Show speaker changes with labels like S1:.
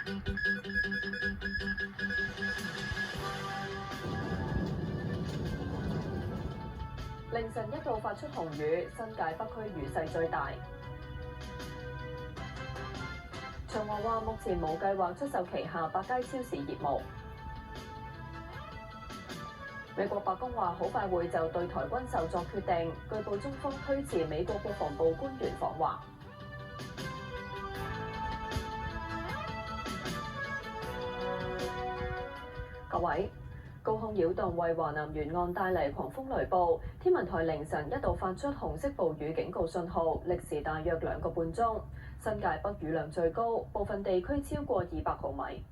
S1: 凌晨一度發出紅雨，新界北區雨勢最大。長和話目前冇計劃出售旗下百佳超市業務。美國白宮話好快會就對台軍售作決定，據報中方推遲美國國防部官員訪華。各位，高空擾動為華南沿岸帶嚟狂風雷暴，天文台凌晨一度發出紅色暴雨警告信號，歷時大約2個半鐘。新界北雨量最高，部分地區超過200毫米。